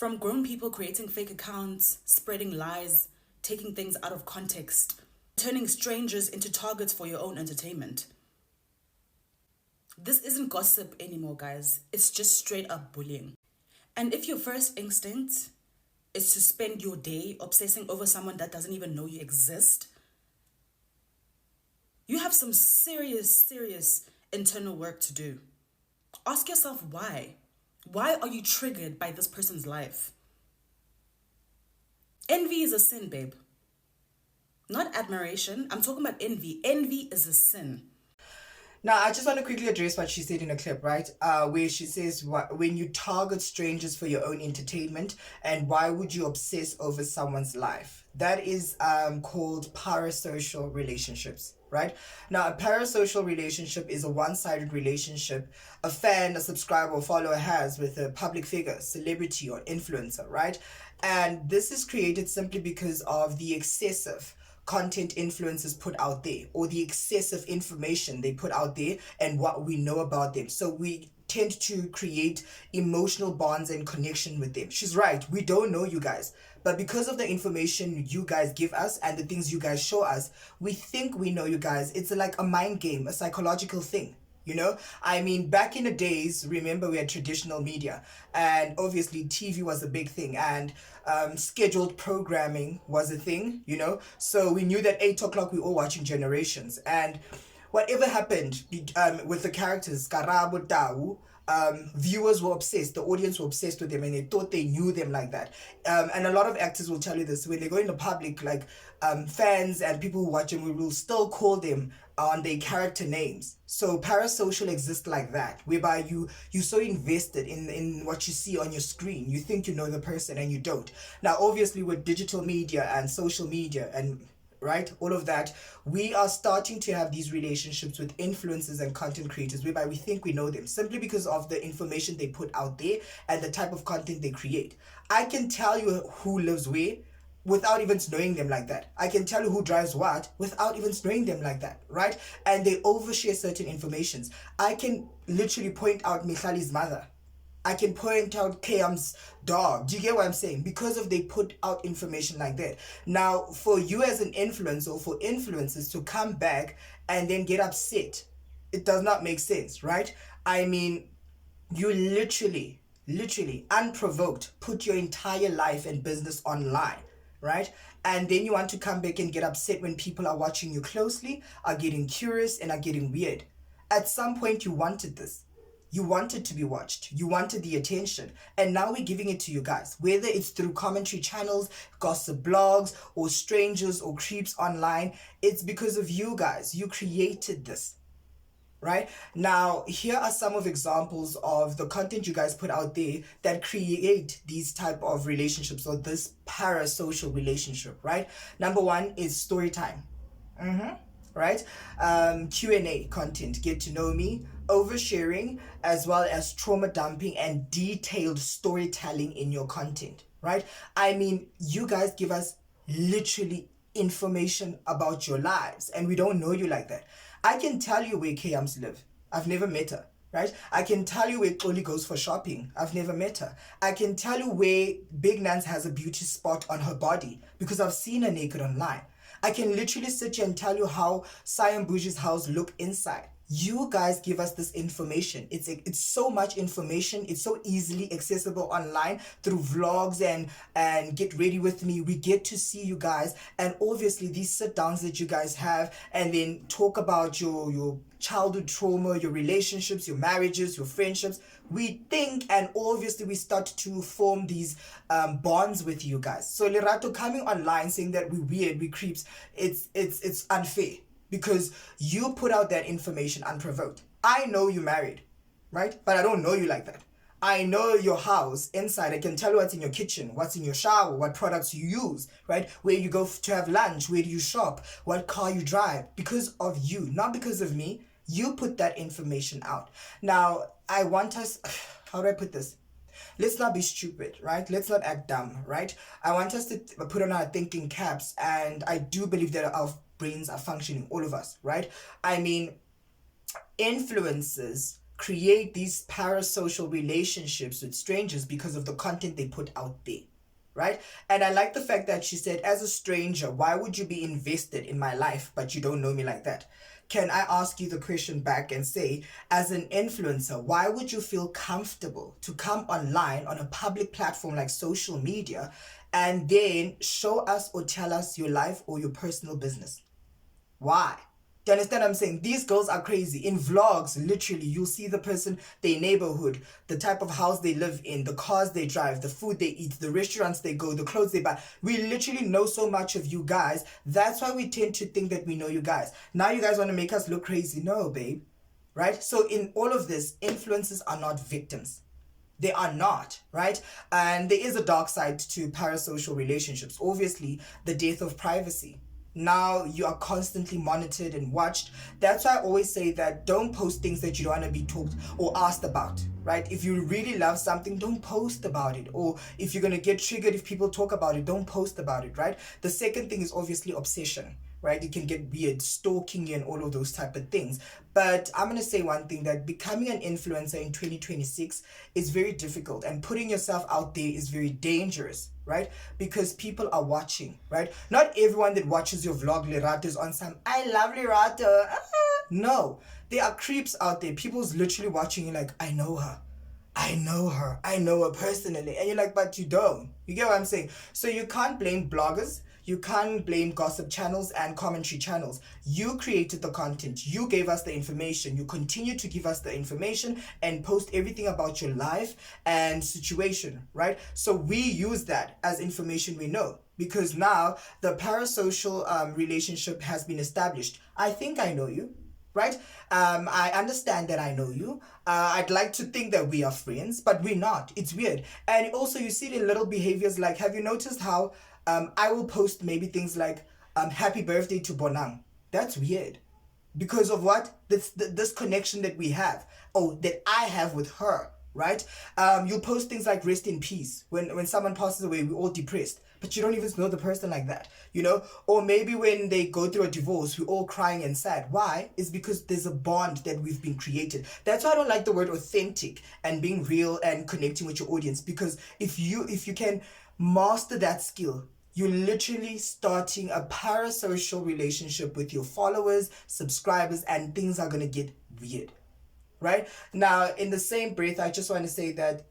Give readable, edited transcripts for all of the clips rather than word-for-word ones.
From grown people creating fake accounts, spreading lies, taking things out of context, turning strangers into targets for your own entertainment. This isn't gossip anymore, guys. It's just straight up bullying. And if your first instinct is to spend your day obsessing over someone that doesn't even know you exist, you have some serious internal work to do. Ask yourself why. Why are you triggered by this person's life? Envy is a sin, babe. Not admiration. I'm talking about envy. Envy is a sin. Now, I just want to quickly address what she said in a clip, right? Where she says, when you target strangers for your own entertainment, and why would you obsess over someone's life? That is called parasocial relationships, right? Now, a parasocial relationship is a one-sided relationship a fan, a subscriber, or follower has with a public figure, celebrity, or influencer, right? And this is created simply because of the excessive content influencers put out there, or the excessive information they put out there, and what we know about them. So we tend to create emotional bonds and connection with them. She's right, we don't know you guys, but because of the information you guys give us and the things you guys show us, we think we know you guys. It's like a mind game, a psychological thing. You know, I mean, back in the days, remember, we had traditional media, and obviously TV was a big thing, and scheduled programming was a thing, you know. So we knew that 8 o'clock we were all watching Generations, and whatever happened with the characters, Karabo, Tau, viewers were obsessed, the audience were obsessed with them, and they thought they knew them like that. And a lot of actors will tell you this, when they go in the public, like fans and people who watch them, we will still call them on their character names. So parasocial exists like that, whereby you're so invested in what you see on your screen, you think you know the person and you don't. Now obviously with digital media and social media and right, all of that, we are starting to have these relationships with influencers and content creators whereby we think we know them simply because of the information they put out there and the type of content they create. I can tell you who lives where without even knowing them like that. I can tell you who drives what without even knowing them like that, right? And they overshare certain informations. I can literally point out Michali's mother. I can point out Kayam's dog. Do you get what I'm saying? Because of they put out information like that. Now, for you as an influencer, or for influencers to come back and then get upset, it does not make sense, right? I mean, you literally, unprovoked, put your entire life and business online, right? And then you want to come back and get upset when people are watching you closely, are getting curious, and are getting weird. At some point, you wanted this. You wanted to be watched. You wanted the attention. And now we're giving it to you guys. Whether it's through commentary channels, gossip blogs, or strangers or creeps online, it's because of you guys. You created this. Right? Now, here are some of examples of the content you guys put out there that create these type of relationships, or this parasocial relationship, right? Number one is story time. Right? Q&A content, get to know me, oversharing, as well as trauma dumping and detailed storytelling in your content, right? I mean, you guys give us literally information about your lives, and we don't know you like that. I can tell you where Kayams live. I've never met her. Right? I can tell you where Oli goes for shopping. I've never met her. I can tell you where Big Nance has a beauty spot on her body because I've seen her naked online. I can literally sit here and tell you how Siam Bougi's house look inside. You guys give us this information. It's so much information. It's so easily accessible online through vlogs and Get Ready With Me. We get to see you guys, and obviously these sit downs that you guys have, and then talk about your childhood trauma, your relationships, your marriages, your friendships. We think, and obviously we start to form these bonds with you guys. So Lerato coming online saying that we're weird, we creeps, it's unfair. Because you put out that information unprovoked. I know you married, right? But I don't know you like that. I know your house inside. I can tell you what's in your kitchen, what's in your shower, what products you use, right? Where you go to have lunch, where do you shop, what car you drive. Because of you, not because of me. You put that information out. Now, I want us, how do I put this? Let's not be stupid, right? Let's not act dumb, right? I want us to put on our thinking caps, and I do believe that our brains are functioning, all of us, right? I mean, influencers create these parasocial relationships with strangers because of the content they put out there, right? And I like the fact that she said, as a stranger, why would you be invested in my life but you don't know me like that? Can I ask you the question back and say, as an influencer, why would you feel comfortable to come online on a public platform like social media and then show us or tell us your life or your personal business? Why? Do you understand what I'm saying? These girls are crazy. In vlogs, literally, you'll see the person, their neighborhood, the type of house they live in, the cars they drive, the food they eat, the restaurants they go, the clothes they buy. We literally know so much of you guys. That's why we tend to think that we know you guys. Now you guys want to make us look crazy. No, babe. Right? So in all of this, influencers are not victims. They are not, right? And there is a dark side to parasocial relationships. Obviously, the death of privacy. Now you are constantly monitored and watched. That's why I always say that don't post things that you don't want to be talked or asked about, right? If you really love something, don't post about it. Or if you're going to get triggered if people talk about it, don't post about it, right? The second thing is obviously obsession, right? It can get weird, stalking and all of those type of things. But I'm going to say one thing, that becoming an influencer in 2026 is very difficult, and putting yourself out there is very dangerous, right? Because people are watching, right? Not everyone that watches your vlog, Lerato, is on some, I love Lerato. No, there are creeps out there. People's literally watching you like, I know her. I know her. I know her personally. And you're like, but you don't. You get what I'm saying? So you can't blame bloggers. You can't blame gossip channels and commentary channels. You created the content. You gave us the information. You continue to give us the information and post everything about your life and situation, right? So we use that as information we know, because now the parasocial relationship has been established. I think I know you, right? I understand that I know you. I'd like to think that we are friends, but we're not. It's weird. And also you see the little behaviors, like, have you noticed how I will post maybe things like happy birthday to Bonang? That's weird. Because of what? This connection that we have. Oh, that I have with her, right? You'll post things like rest in peace. When someone passes away, we're all depressed. But you don't even know the person like that, you know? Or maybe when they go through a divorce, we're all crying and sad. Why? It's because there's a bond that we've been created. That's why I don't like the word authentic and being real and connecting with your audience. Because if you can master that skill, you're literally starting a parasocial relationship with your followers, subscribers, and things are going to get weird, right? Now, in the same breath, I just want to say that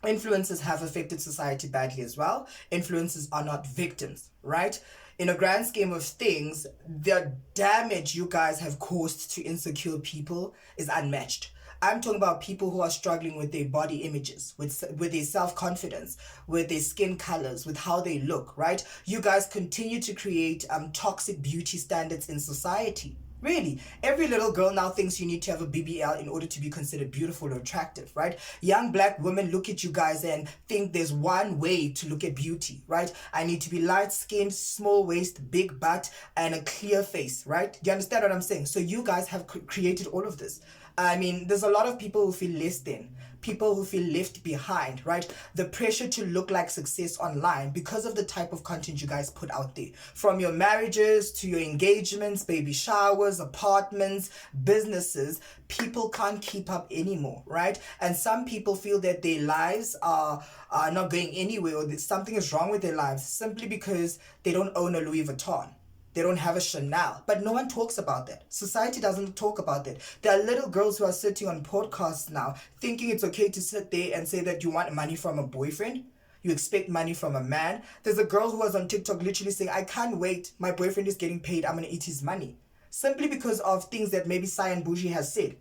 influencers have affected society badly as well. Influencers are not victims, right? In a grand scheme of things, the damage you guys have caused to insecure people is unmatched. I'm talking about people who are struggling with their body images, with their self-confidence, with their skin colors, with how they look, right? You guys continue to create toxic beauty standards in society. Really, every little girl now thinks you need to have a BBL in order to be considered beautiful or attractive, right? Young black women look at you guys and think there's one way to look at beauty, right? I need to be light-skinned, small waist, big butt, and a clear face, right? Do you understand what I'm saying? So you guys have created all of this. I mean, there's a lot of people who feel less than, people who feel left behind, right? The pressure to look like success online because of the type of content you guys put out there. From your marriages to your engagements, baby showers, apartments, businesses, people can't keep up anymore, right? And some people feel that their lives are not going anywhere, or that something is wrong with their lives simply because they don't own a Louis Vuitton. They don't have a Chanel. But no one talks about that. Society doesn't talk about that. There are little girls who are sitting on podcasts now thinking it's okay to sit there and say that you want money from a boyfriend. You expect money from a man. There's a girl who was on TikTok literally saying, I can't wait. My boyfriend is getting paid. I'm going to eat his money. Simply because of things that maybe Cyan Bougie has said.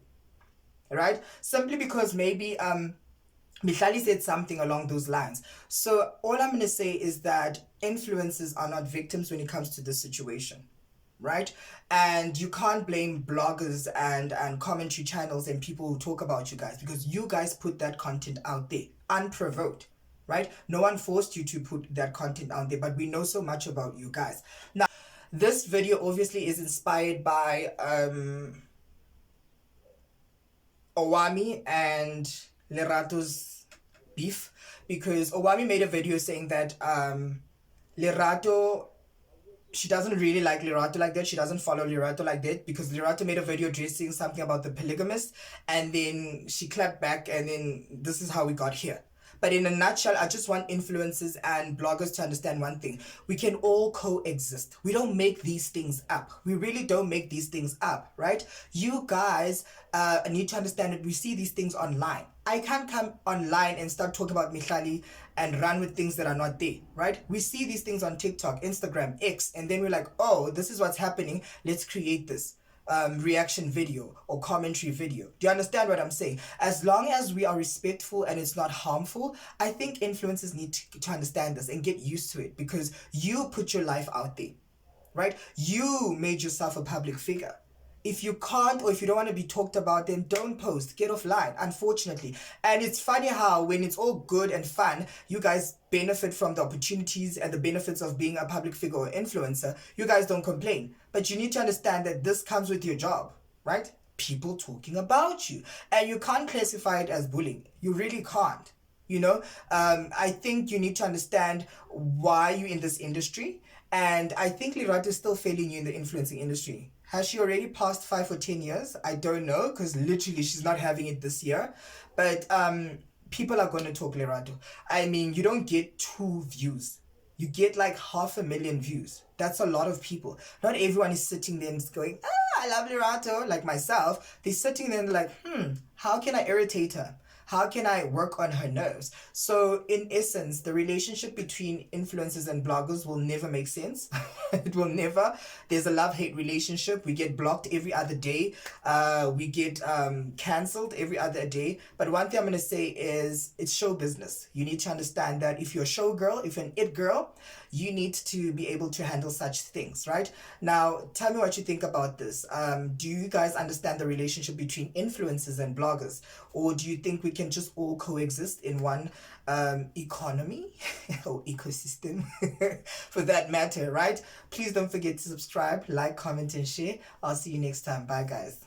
Right? Simply because maybe Mihlali said something along those lines. So all I'm going to say is that influencers are not victims when it comes to this situation, right? And you can't blame bloggers and commentary channels and people who talk about you guys, because you guys put that content out there unprovoked, right? No one forced you to put that content out there, but we know so much about you guys. Now, this video obviously is inspired by Owami and Lerato's beef, because Owami made a video saying that Lerato she doesn't really like Lerato like that. She doesn't follow Lerato like that because Lerato made a video addressing something about the polygamist, and then she clapped back, and then this is how we got here. But in a nutshell, I just want influencers and bloggers to understand one thing. We can all coexist. We don't make these things up. We really don't make these things up, right? You guys need to understand that we see these things online. I can't come online and start talking about Mihlali and run with things that are not there, right? We see these things on TikTok, Instagram, X, and then we're like, oh, this is what's happening. Let's create this reaction video or commentary video. Do you understand what I'm saying? As long as we are respectful and it's not harmful, I think influencers need to understand this and get used to it, because you put your life out there, right? You made yourself a public figure. If you can't, or if you don't want to be talked about, then don't post. Get offline, unfortunately. And it's funny how when it's all good and fun, you guys benefit from the opportunities and the benefits of being a public figure or influencer. You guys don't complain. But you need to understand that this comes with your job, right? People talking about you. And you can't classify it as bullying. You really can't. You know, I think you need to understand why you're in this industry. And I think Lerato is still failing you in the influencing industry. Has she already passed 5 or 10 years? I don't know, because literally she's not having it this year. But people are going to talk Lerato. I mean, you don't get 2 views. You get like 500,000 views. That's a lot of people. Not everyone is sitting there and going, I love Lerato, like myself. They're sitting there and like, how can I irritate her? How can I work on her nerves? So in essence, the relationship between influencers and bloggers will never make sense. It will never. There's a love-hate relationship. We get blocked every other day. We get cancelled every other day. But one thing I'm going to say is it's show business. You need to understand that if you're a show girl, if you're an it girl, you need to be able to handle such things, right? Now, tell me what you think about this. Do you guys understand the relationship between influencers and bloggers? Or do you think we can just all coexist in one economy or ecosystem for that matter, right? Please don't forget to subscribe, like, comment, and share. I'll see you next time. Bye, guys.